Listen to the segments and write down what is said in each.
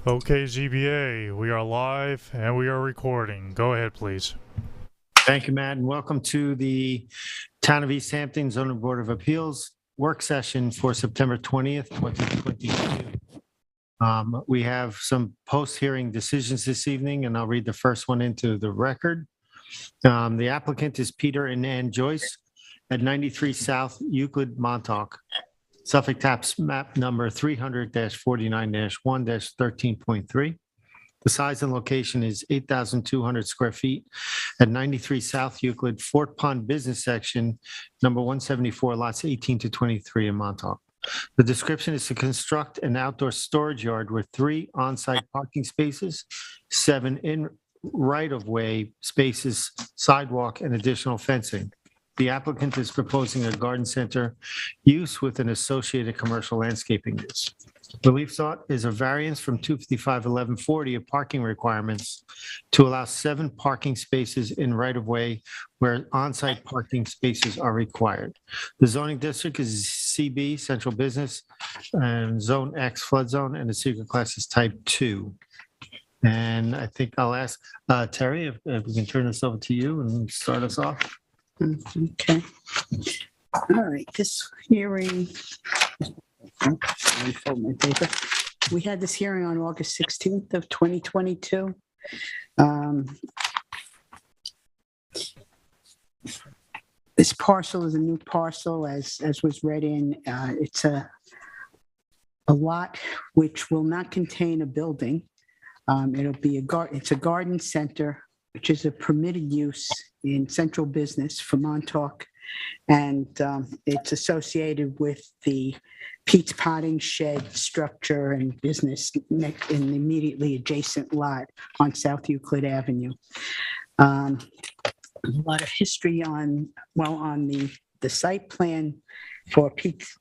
Okay, ZBA, we are live and we are recording. Go ahead, please. Thank you, Matt, and welcome to the Town of East Hampton Zoning Board of Appeals work session for September 20th, 2022. We have some post-hearing decisions this evening, and I'll read the first one into the record. The applicant is Peter and Ann Joyce at 93 South Euclid, Montauk. Suffolk Tax Map Number 300-49-1-13.3. The size and location is 8,200 square feet at 93 South Euclid, Fort Pond Business Section, number 174, lots 18 to 23 in Montauk. The description is to construct an outdoor storage yard with 3 on-site parking spaces, 7 in right-of-way spaces, sidewalk, and additional fencing. The applicant is proposing a garden center use with an associated commercial landscaping use. Relief sought is a variance from 255-1140 of parking requirements to allow 7 parking spaces in right-of-way where on-site parking spaces are required. The zoning district is CB, Central Business, and Zone X, Flood Zone, and the secret class is Type 2. And I think I'll ask Terry if we can turn this over to you and start us off. Okay. All right, this hearing, let me fold my paper. We had this hearing on August 16th of 2022. This parcel is a new parcel, as was read in. It's a lot which will not contain a building. It'll be it's a garden center, which is a permitted use in central business for Montauk. And it's associated with the Pete's Potting Shed structure and business in the immediately adjacent lot on South Euclid Avenue. A lot of history on the site plan for Pete's.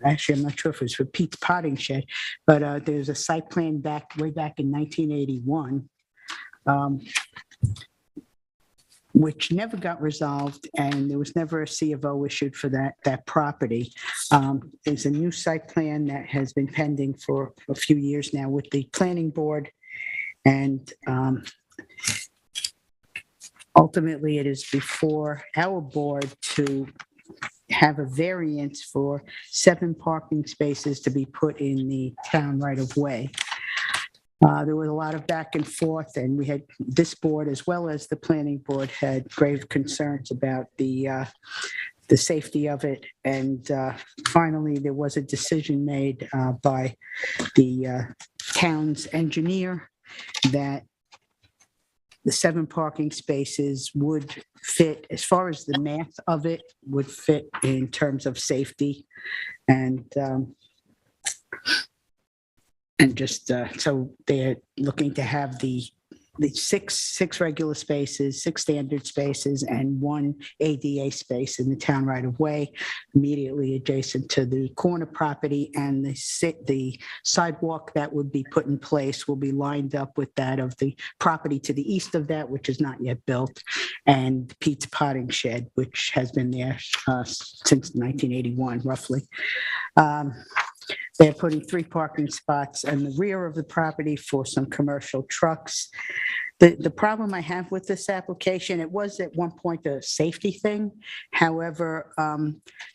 Actually, I'm not sure if it was for Pete's Potting Shed, but there's a site plan way back in 1981. Which never got resolved, and there was never a C of O issued for that property. There's a new site plan that has been pending for a few years now with the planning board, and ultimately it is before our board to have a variance for 7 parking spaces to be put in the town right of way. There was a lot of back and forth, and we had this board, as well as the planning board, had grave concerns about the safety of it. And finally, there was a decision made by the town's engineer that the 7 parking spaces would fit, as far as the math of it, would fit in terms of safety. And just so they're looking to have the six regular spaces, 6 standard spaces, and 1 ADA space in the town right of way, immediately adjacent to the corner property, and the sidewalk that would be put in place will be lined up with that of the property to the east of that, which is not yet built, and Pete's Potting Shed, which has been there since 1981, roughly. They're putting 3 parking spots in the rear of the property for some commercial trucks. The problem I have with this application, it was at one point a safety thing. However,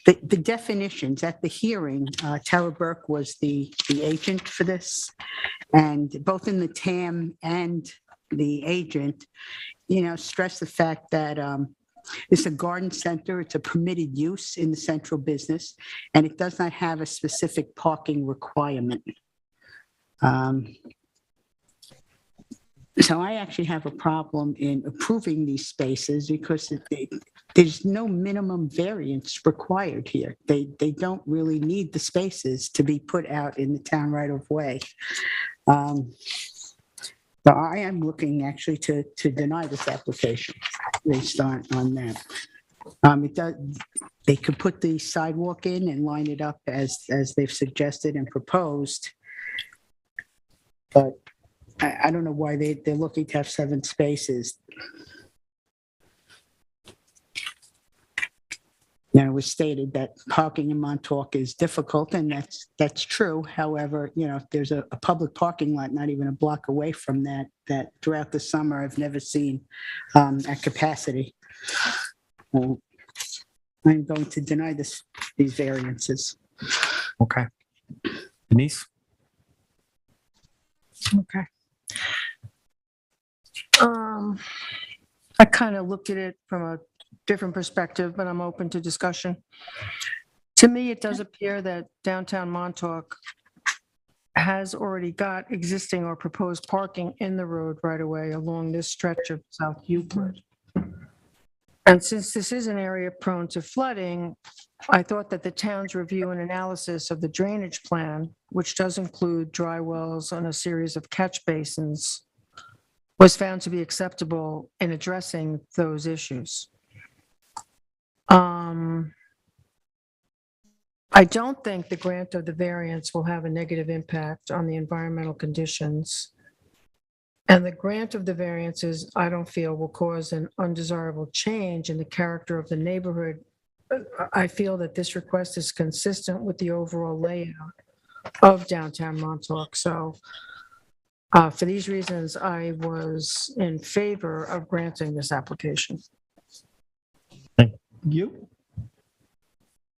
the definitions at the hearing, Tara Burke was the agent for this, and both in the TAM and the agent, stress the fact that it's a garden center. It's a permitted use in the central business, and it does not have a specific parking requirement. So I actually have a problem in approving these spaces because there's no minimum variance required here. They don't really need the spaces to be put out in the town right of way. So I am looking actually to deny this application based on that. They could put the sidewalk in and line it up as they've suggested and proposed, but I don't know why they're looking to have 7 spaces. it was stated that parking in Montauk is difficult, and that's true. However, there's a public parking lot not even a block away from that throughout the summer I've never seen at capacity. I'm going to deny these variances. Okay. Denise? Okay. I kind of looked at it from a different perspective, but I'm open to discussion. To me, it does appear that downtown Montauk has already got existing or proposed parking in the road right away along this stretch of South Euclid. And since this is an area prone to flooding, I thought that the town's review and analysis of the drainage plan, which does include dry wells and a series of catch basins, was found to be acceptable in addressing those issues. I don't think the grant of the variance will have a negative impact on the environmental conditions. And the grant of the variances, I don't feel, will cause an undesirable change in the character of the neighborhood. I feel that this request is consistent with the overall layout of downtown Montauk. So for these reasons, I was in favor of granting this application. Thank you.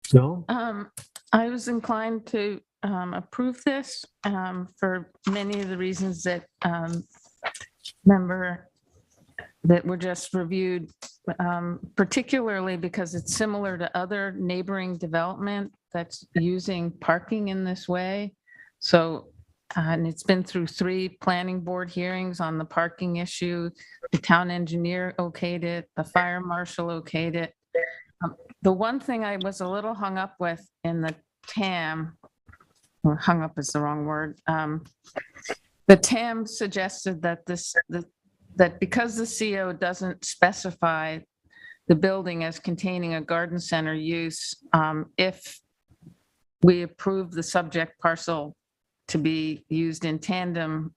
So, I was inclined to approve this for many of the reasons that that were just reviewed, particularly because it's similar to other neighboring development that's using parking in this way. So, and it's been through 3 planning board hearings on the parking issue. The town engineer okayed it, the fire marshal okayed it. The one thing I was a little hung up with in the TAM, or hung up is the wrong word. The TAM suggested that that because the CO doesn't specify the building as containing a garden center use, if we approve the subject parcel to be used in tandem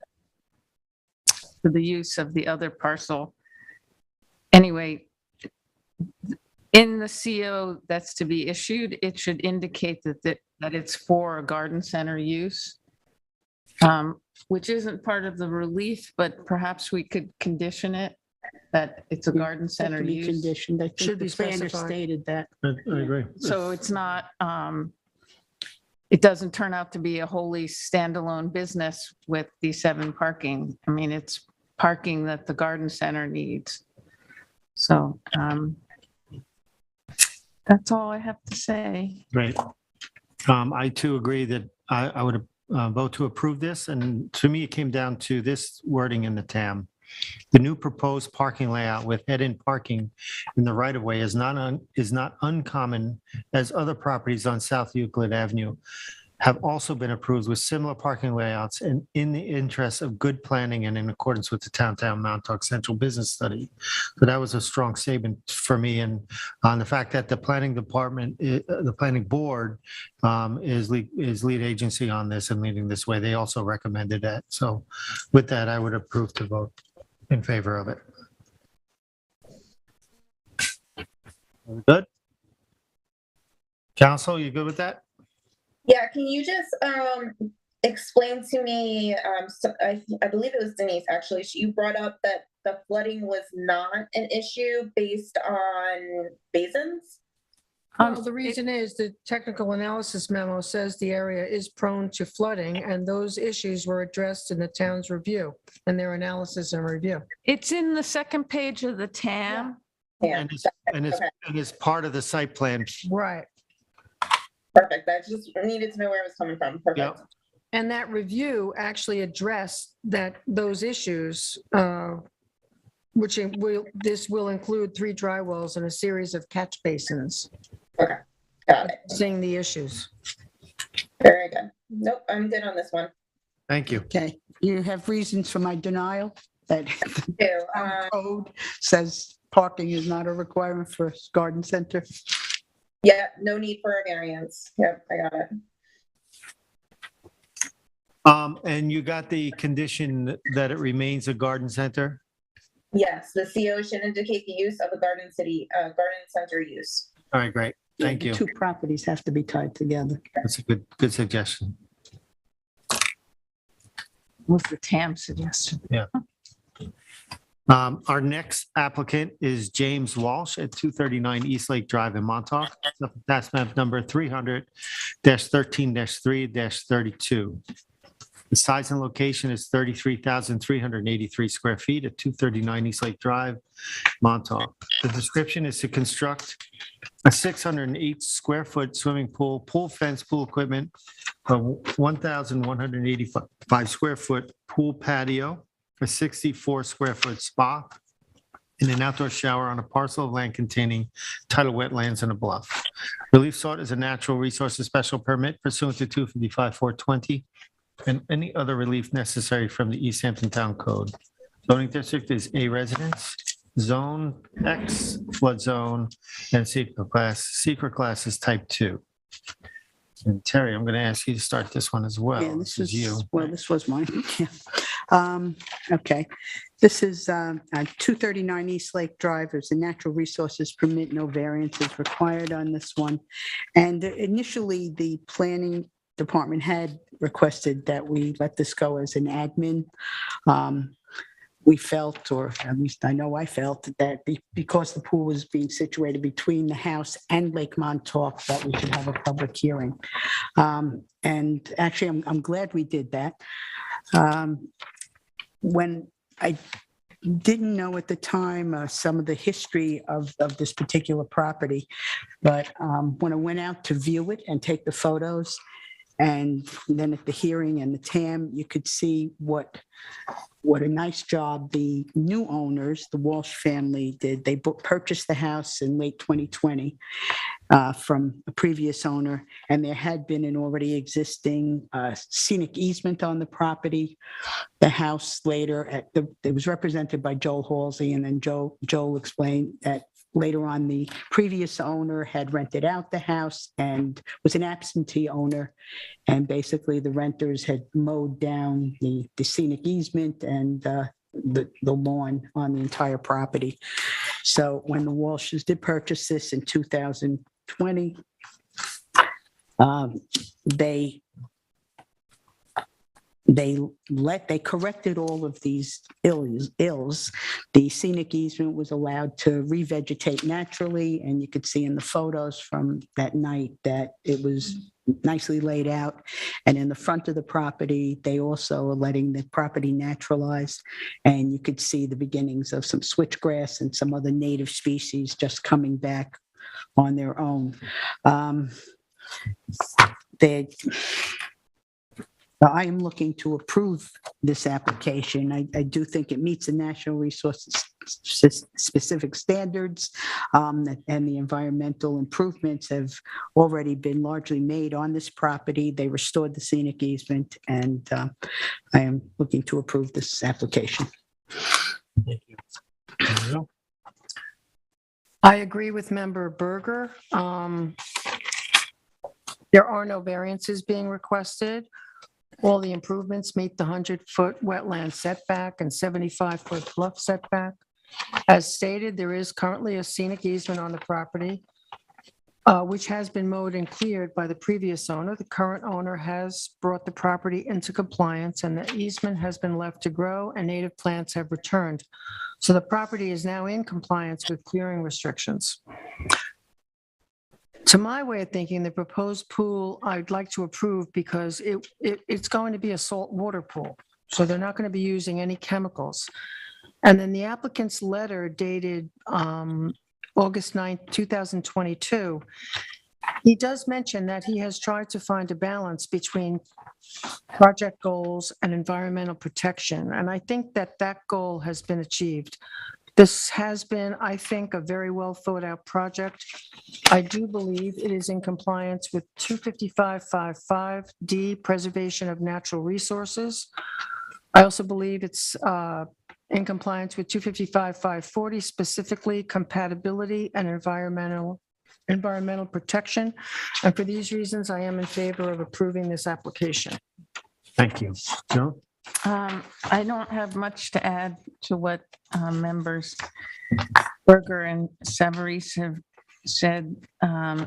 to the use of the other parcel. Anyway, in the CO that's to be issued, it should indicate that it's for a garden center use, which isn't part of the relief, but perhaps we could condition it that it's a garden center To be use. conditioned. I think Should be the planner specified. stated that. I agree. So it's not, it doesn't turn out to be a wholly standalone business with the 7 parking. I mean, it's parking that the garden center needs. So that's all I have to say. Great. I too agree that I would vote to approve this. And to me, it came down to this wording in the TAM. The new proposed parking layout with head-in parking in the right-of-way is not uncommon, as other properties on South Euclid Avenue have also been approved with similar parking layouts and in the interest of good planning and in accordance with the Downtown Montauk Central Business Study. So that was a strong statement for me. And on the fact that the planning department, the planning board is lead agency on this and leading this way, they also recommended that. So with that, I would approve to vote in favor of it. Good? Council, you good with that? Yeah, can you just explain to me, so I believe it was Denise, actually, you brought up that the flooding was not an issue based on basins? Well, the reason is the technical analysis memo says the area is prone to flooding, and those issues were addressed in the town's review and their analysis and review. It's in the second page of the TAM. Yeah, And it's part of the site plan. Right. perfect. I just needed to know where it was coming from. Perfect. Yep. And that review actually addressed those issues, this will include 3 dry wells and a series of catch basins. Okay, got it. Seeing the issues. Very good. Nope, I'm good on this one. Thank you. Okay, you have reasons for my denial that Two, code says parking is not a requirement for a garden center. yeah, no need for a variance. Yep, I got it. And you got the condition that it remains a garden center? Yes, the CO should indicate the use of a garden center use. All right, great. Thank The you. two properties have to be tied together. That's a good suggestion. Was the TAM suggestion. Our next applicant is James Walsh at 239 East Lake Drive in Montauk. Tax map number 300-13-3-32. The size and location is 33,383 square feet at 239 East Lake Drive, Montauk. The description is to construct a 608 square foot swimming pool, pool fence, pool equipment, a 1,185 square foot pool patio, a 64 square foot spa, and an outdoor shower on a parcel of land containing tidal wetlands and a bluff. Relief sought is a natural resources special permit pursuant to 255-420 and any other relief necessary from the East Hampton Town Code. Zoning district is A residence, zone X, flood zone, and secret class. Secret class is type 2. And Terry, I'm going to ask you to start this one as well. Yeah, this is you. well, this was mine. Yeah. Okay. This is 239 East Lake Drive. There's a natural resources permit, no variances required on this one. And initially, the planning department had requested that we let this go as an admin. We felt, or at least I know I felt, that because the pool was being situated between the house and Lake Montauk, that we should have a public hearing. And actually, I'm glad we did that. When I didn't know at the time some of the history of this particular property, but when I went out to view it and take the photos, and then at the hearing and the TAM, you could see what a nice job the new owners, the Walsh family, did. They purchased the house in late 2020 from a previous owner, and there had been an already existing scenic easement on the property. The house later, it was represented by Joel Halsey, and then Joel explained that later on, the previous owner had rented out the house and was an absentee owner. And basically, the renters had mowed down the scenic easement and the lawn on the entire property. So when the Walshes did purchase this in 2020, they corrected all of these ills. The scenic easement was allowed to revegetate naturally, and you could see in the photos from that night that it was nicely laid out. And in the front of the property, they also are letting the property naturalize, and you could see the beginnings of some switchgrass and some other native species just coming back on their own. I am looking to approve this application. I do think it meets the national resources specific standards, and the environmental improvements have already been largely made on this property. They restored the scenic easement, and I am looking to approve this application. Thank you. I agree with Member Berger. There are no variances being requested. All the improvements meet the 100-foot wetland setback and 75-foot bluff setback. As stated, there is currently a scenic easement on the property, which has been mowed and cleared by the previous owner. The current owner has brought the property into compliance, and the easement has been left to grow and native plants have returned. So the property is now in compliance with clearing restrictions. To my way of thinking, the proposed pool, I'd like to approve because it's going to be a salt water pool. So they're not going to be using any chemicals. And then the applicant's letter dated August 9th, 2022, he does mention that he has tried to find a balance between project goals and environmental protection. And I think that goal has been achieved. This has been, I think, a very well thought out project. I do believe it is in compliance with 255.55D, preservation of natural resources. I also believe it's in compliance with 255.540, specifically compatibility and environmental protection. And for these reasons, I am in favor of approving this application. Thank you. Joe? I don't have much to add to what members Berger and Savarese have said,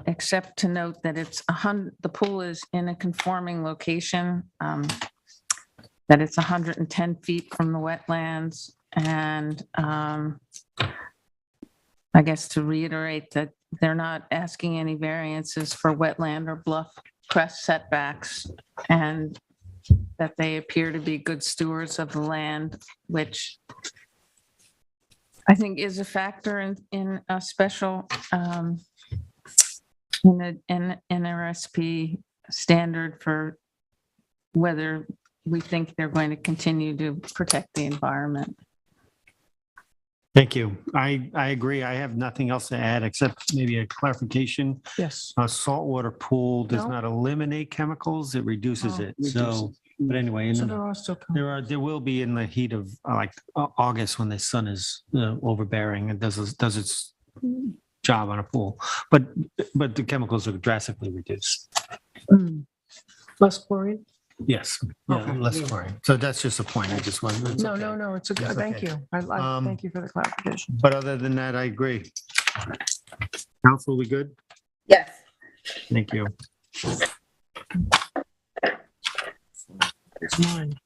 except to note that the pool is in a conforming location, that it's 110 feet from the wetlands, and I guess to reiterate that they're not asking any variances for wetland or bluff crest setbacks, and that they appear to be good stewards of the land, which I think is a factor in a special, in an NRSP standard for whether we think they're going to continue to protect the environment. Thank you. I agree. I have nothing else to add except maybe a clarification. Yes. A saltwater pool does No. not eliminate chemicals, it reduces Oh, it. So, but anyway, So there are still. there will be in the heat of August when the sun is overbearing and does its job on a pool. But the chemicals are drastically reduced. Less chlorine? Yes, Okay. less chlorine. So that's just a point. I just wanted. it's No, okay. no, it's a good, It's thank okay. you. I thank you for the clarification. But other than that, I agree. Council, we good? Yes. Thank you. It's mine.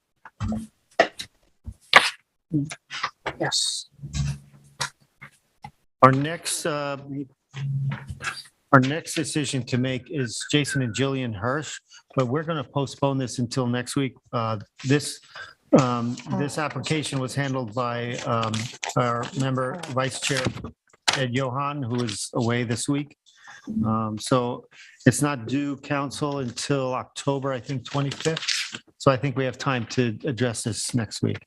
Yes. Our next decision to make is Jason and Jillian Hirsch, but we're going to postpone this until next week. This application was handled by our member, Vice Chair Ed Johan, who is away this week. So it's not due council until October, I think, 25th. So I think we have time to address this next week.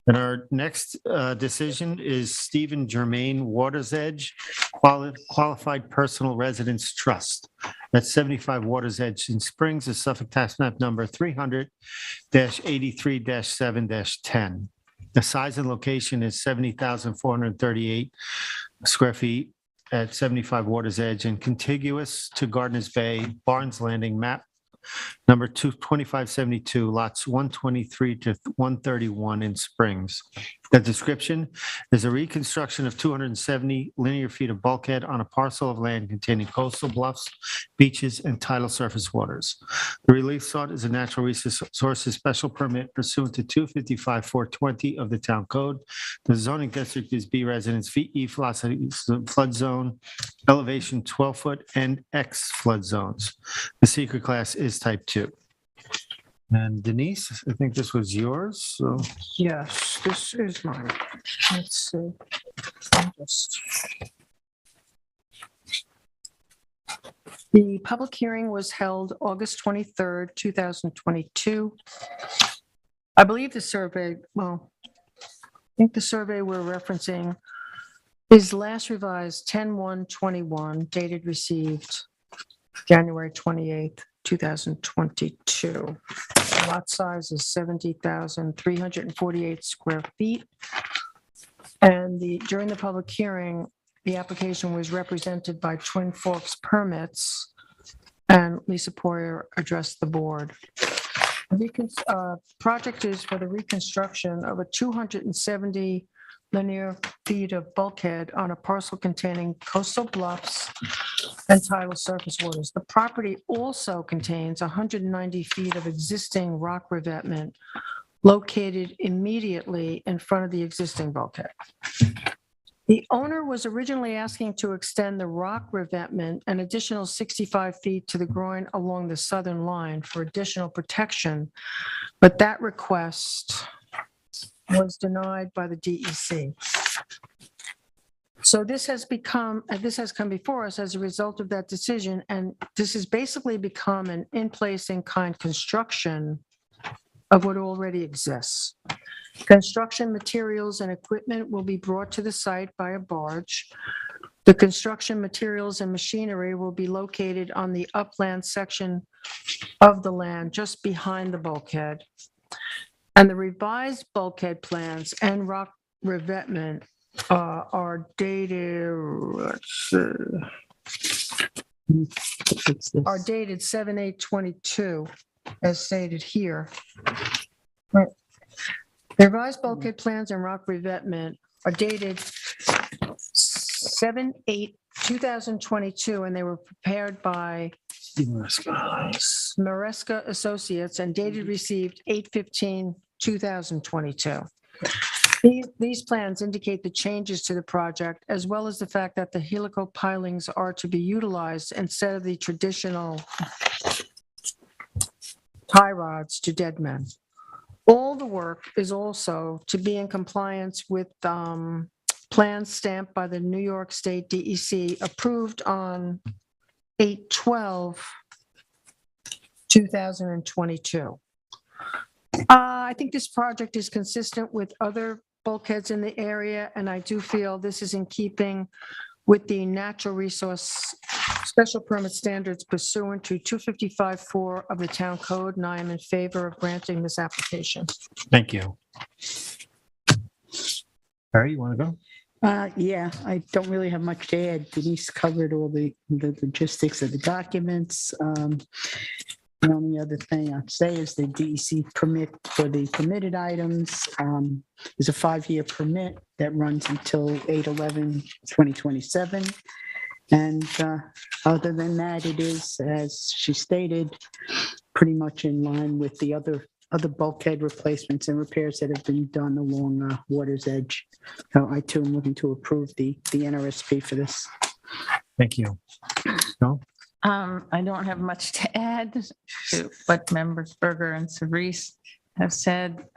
And our next decision is Stephen Germain Waters Edge Qualified Personal Residence Trust. That's 75 Waters Edge in Springs, is Suffolk Tax Map number 300-83-7-10. The size and location is 70,438 square feet at 75 Waters Edge and contiguous to Gardeners Bay, Barnes Landing, map number 2572, lots 123 to 131 in Springs. The description is a reconstruction of 270 linear feet of bulkhead on a parcel of land containing coastal bluffs, beaches, and tidal surface waters. The relief sought is a natural resources special permit pursuant to 255-420 of the town code. The zoning district is B residence, VE flood zone, elevation 12 foot, and X flood zones. The secret class is type 2. And Denise, I think this was yours, so. Yes, this is mine. Let's see. The public hearing was held August 23rd, 2022. I believe the survey, well, I think the survey we're referencing is last revised 10/1/21, dated received January 28th, 2022. Lot size is 70,348 square feet. And during the public hearing, the application was represented by Twin Forks Permits, and Lisa Poirier addressed the board. The project is for the reconstruction of a 270 linear feet of bulkhead on a parcel containing coastal bluffs and tidal surface waters. The property also contains 190 feet of existing rock revetment located immediately in front of the existing bulkhead. The owner was originally asking to extend the rock revetment an additional 65 feet to the groin along the southern line for additional protection, but that request was denied by the DEC. So this has come before us as a result of that decision, and this has basically become an in-place, in-kind construction of what already exists. Construction materials and equipment will be brought to the site by a barge. The construction materials and machinery will be located on the upland section of the land just behind the bulkhead. And the revised bulkhead plans and rock revetment are dated, are dated 7/8/22, as stated here. The revised bulkhead plans and rock revetment are dated 7/8/2022, and they were prepared by Maresca Associates and dated received 8/15/2022. These plans indicate the changes to the project, as well as the fact that the helical pilings are to be utilized instead of the traditional tie rods to dead men. All the work is also to be in compliance with plans stamped by the New York State DEC, approved on 8/12/2022. I think this project is consistent with other bulkheads in the area, and I do feel this is in keeping with the natural resource special permit standards pursuant to 255-4 of the town code, and I am in favor of granting this application. Thank you. Barry, you want to go? Yeah, I don't really have much to add. Denise covered all the logistics of the documents. The only other thing I'd say is the DEC permit for the permitted items is a 5-year permit that runs until 8/11/2027. And other than that, it is, as she stated, pretty much in line with the other bulkhead replacements and repairs that have been done along water's edge. So I too am looking to approve the NRSP for this. Thank you. No? I don't have much to add to what members Berger and Cerise have said,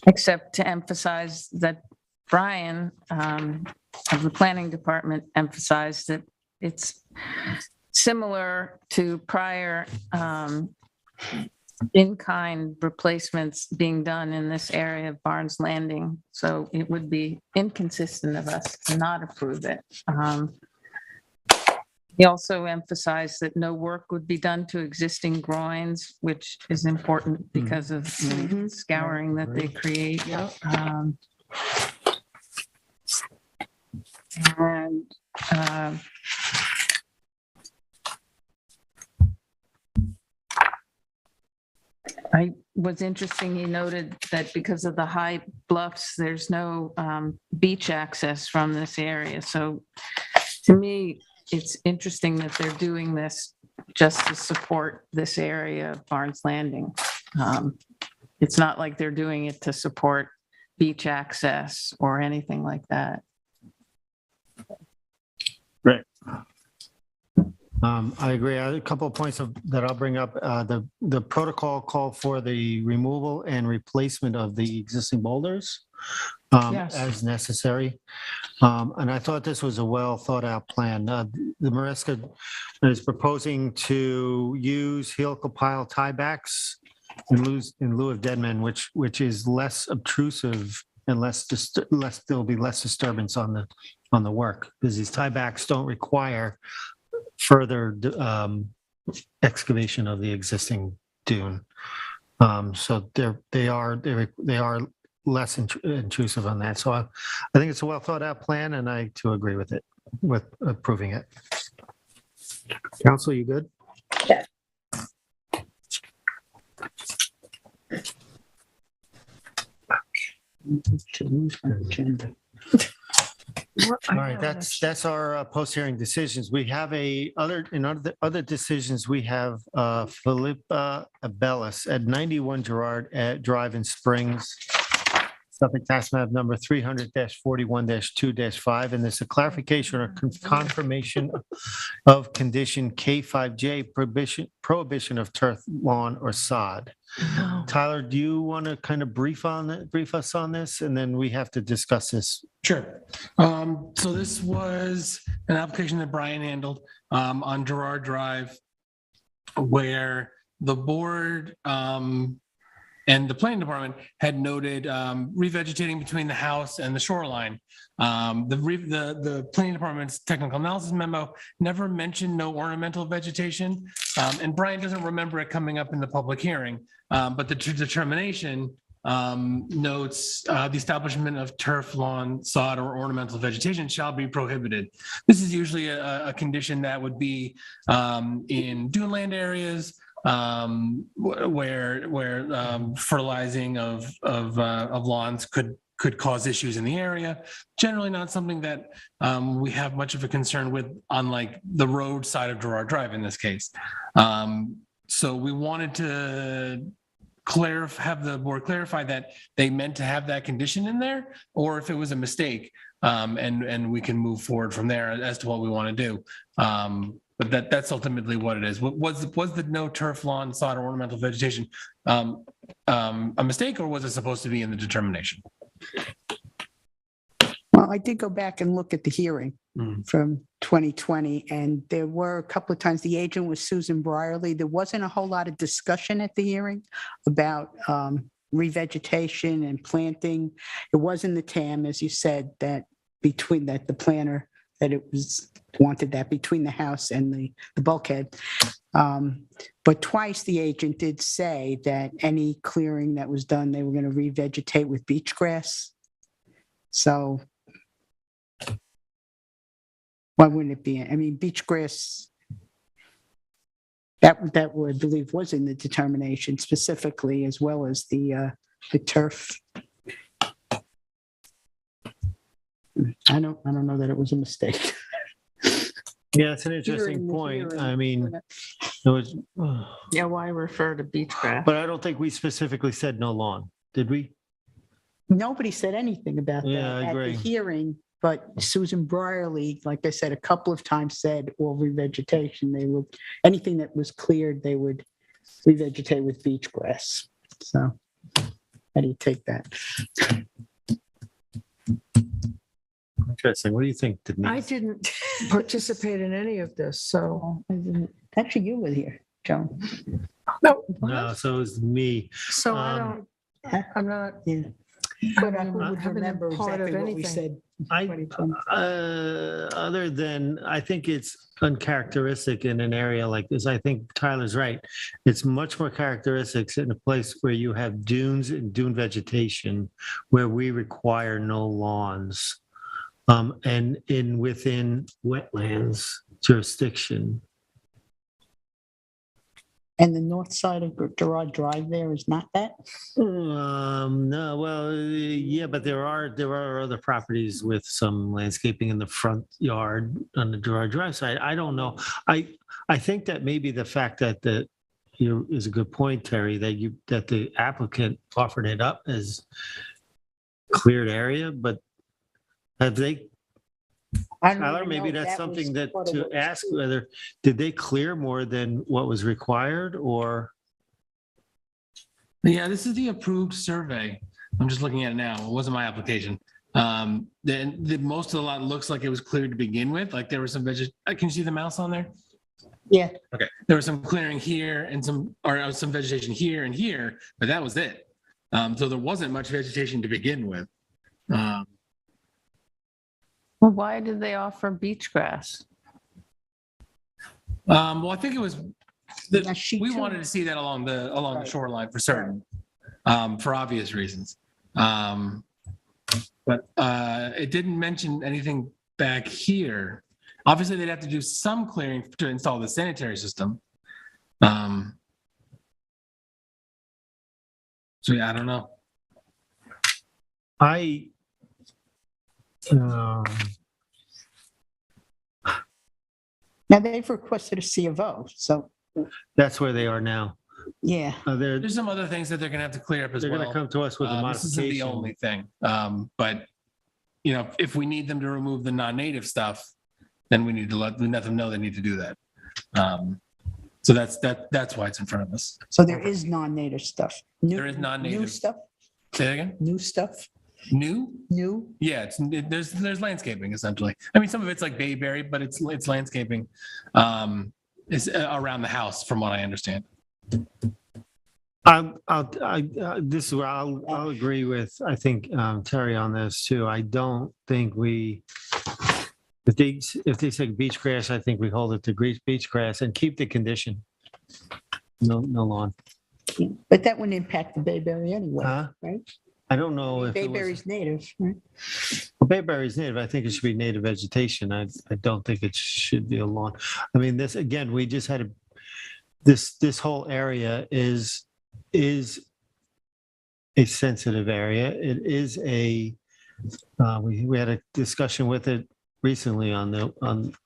except to emphasize that Brian of the planning department emphasized that it's similar to prior in-kind replacements being done in this area of Barnes Landing. So it would be inconsistent of us to not approve it. He also emphasized that no work would be done to existing groins, which is important because of the scouring that they create. I was interesting, he noted that because of the high bluffs, there's no beach access from this area. So to me, it's interesting that they're doing this just to support this area of Barnes Landing. It's not like they're doing it to support beach access or anything like that. Right. I agree. A couple of points that I'll bring up. The protocol called for the removal and replacement of the existing boulders Yes. as necessary. And I thought this was a well thought out plan. The Maresca is proposing to use helical pile tiebacks in lieu of dead men, which is less obtrusive and there'll be less disturbance on the work, because these tiebacks don't require further excavation of the existing dune. So they are less intrusive on that. So I think it's a well thought out plan, and I too agree with it, with approving it. Council, you good? Yeah. All right, that's our post-hearing decisions. We have other decisions, we have Philippa Abellis at 91 Gerard Drive in Springs, Suffolk Tax Map number 300-41-2-5, and there's a clarification or confirmation of condition K5J, prohibition of turf, lawn, or sod. Tyler, do you want to kind of brief us on this, and then we have to discuss this? Sure. So this was an application that Brian handled on Gerard Drive, where the board and the planning department had noted revegetating between the house and the shoreline. The planning department's technical analysis memo never mentioned no ornamental vegetation, and Brian doesn't remember it coming up in the public hearing, but the determination notes the establishment of turf, lawn, sod, or ornamental vegetation shall be prohibited. This is usually a condition that would be in dune land areas where fertilizing of lawns could cause issues in the area. Generally not something that we have much of a concern with on like the road side of Gerard Drive in this case. So we wanted to have the board clarify that they meant to have that condition in there, or if it was a mistake, and we can move forward from there as to what we want to do. But that's ultimately what it is. Was the no turf, lawn, sod, or ornamental vegetation a mistake, or was it supposed to be in the determination? Well, I did go back and look at the hearing Mm. from 2020, and there were a couple of times the agent was Susan Brierly. There wasn't a whole lot of discussion at the hearing about revegetation and planting. It was in the TAM, as you said, that between that the planner that it was wanted that between the house and the bulkhead. But twice the agent did say that any clearing that was done, they were going to revegetate with beach grass. So why wouldn't it be? I mean, beach grass, that I believe was in the determination specifically, as well as the turf. I don't know that it was a mistake. Yeah, it's an interesting Hearing the point. hearing. I mean, it was, Yeah, why refer to beach grass? but I don't think we specifically said no lawn, did we? Nobody said anything about that Yeah, I at agree. the hearing, but Susan Brierly, like I said, a couple of times said all revegetation, they would, anything that was cleared, they would revegetate with beach grass. So how do you take that? Interesting. What do you think, I Denise? didn't participate in any of this, so. I didn't- Actually, you were here, Joan. No. No, so it was me. So I Um, don't, I'm not, Yeah. But I would haven't been remember part of exactly what we anything. said. I, 2020. other than, I think it's uncharacteristic in an area like this. I think Tyler's right. It's much more characteristics in a place where you have dunes and dune vegetation, where we require no lawns. And within wetlands jurisdiction. And the north side of Gerard Drive there is not that? No, well, yeah, but there are other properties with some landscaping in the front yard on the Gerard Drive side. I don't know. I think that maybe the fact that is a good point, Terry, that the applicant offered it up as cleared area, but have they, I don't Tyler, even maybe know if that's that was something that part of to what was ask cleared. whether, did they clear more than what was required or? Yeah, this is the approved survey. I'm just looking at it now. It wasn't my application. Then most of the lot looks like it was cleared to begin with. Like there was some can you see the mouse on there? Yeah, Okay. There was some clearing here and some vegetation here and here, but that was it. So there wasn't much vegetation to begin with. Well, why did they offer beach grass? Well, I think it was, Now, she we too- wanted to see that along the Right. shoreline for certain, for obvious reasons. But it didn't mention anything back here. Obviously, they'd have to do some clearing to install the sanitary system. So yeah, I don't know. now they've requested a C of O, so, That's where they are now. yeah. They're There's some other things that they're gonna have to clear up as going to well. come to us with a This isn't the modification. only thing. But you know, if we need them to remove the non-native stuff, then we need to let them know they need to do that. So that's why it's in front of us. So there is non-native stuff. There is non-native. New stuff, Say that again? new stuff, New? new. Yeah, there's landscaping essentially. I mean, some of it's like bayberry, but it's landscaping. It's around the house, from what I understand. I'll this is where I'll agree with, I think, Terry on this too. I don't think if they say beach grass, I think we hold it to beach grass and keep the condition. No lawn. But that wouldn't impact the bayberry anyway, Huh? right? I don't know if it was, Bayberry's native, right? well, bayberry's native. I think it should be native vegetation. I don't think it should be a lawn. I mean, this, again, we just had this whole area is a sensitive area. It is we had a discussion with it recently on the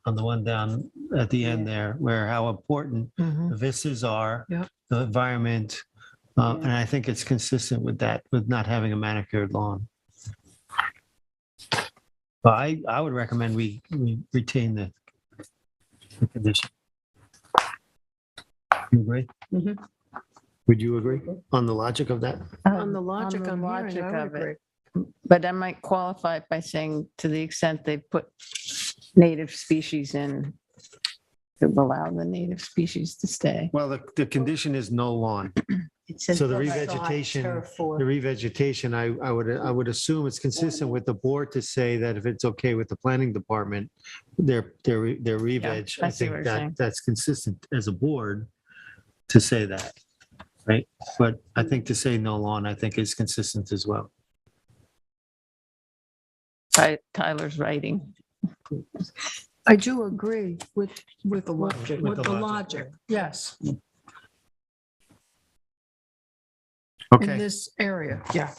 one down at the end there, where how important the vistas are, Yep. the environment, and I think it's consistent with that, with not having a manicured lawn. But I would recommend we retain the condition. You agree? Mhm. Would you agree on the logic of that? On the logic the I'm hearing, logic I would of it. agree. But I might qualify it by saying to the extent they put native species in, to allow the native species to stay. Well, the condition is no lawn. It says So the no sod, revegetation, turf, or- the revegetation, I would assume it's consistent with the board to say that if it's okay with the planning department, their re-veg, I I see what think you're that saying. that's consistent as a board to say that, right? But I think to say no lawn, I think is consistent as well. Tyler's writing. I do agree with the logic. With the logic, yes, in Okay, this area, yeah.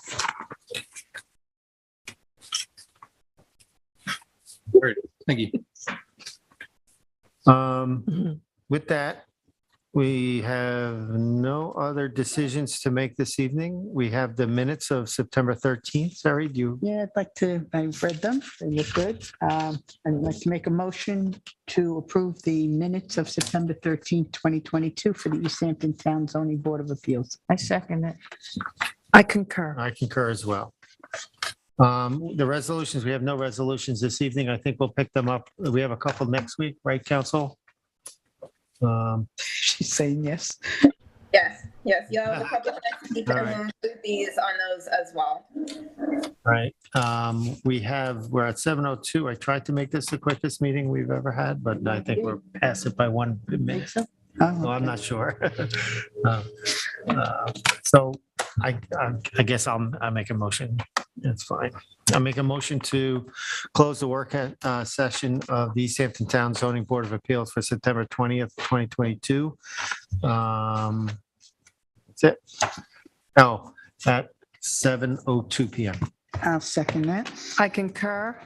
Thank you. with that, we have no other decisions to make this evening. We have the minutes of September 13th. Sari, do you? Yeah, I've read them. They look good. I'd like to make a motion to approve the minutes of September 13th, 2022 for the East Hampton Town Zoning Board of Appeals. I second it. I concur. I concur as well. The resolutions, we have no resolutions this evening. I think we'll pick them up. We have a couple next week, right, council? She's saying yes. Yes, yes, you have a couple of next week, All and right. we'll include these on those as well. Right. We're at 7:02. I tried to make this the quickest meeting we've ever had, but I think we're past it by 1 minute. Oh, Well, I'm not sure. So I guess I'll make a motion. That's fine. I'll make a motion to close the work session of the East Hampton Town Zoning Board of Appeals for September 20th, 2022. That's it. Oh, at 7:02 PM. I'll second that. I concur.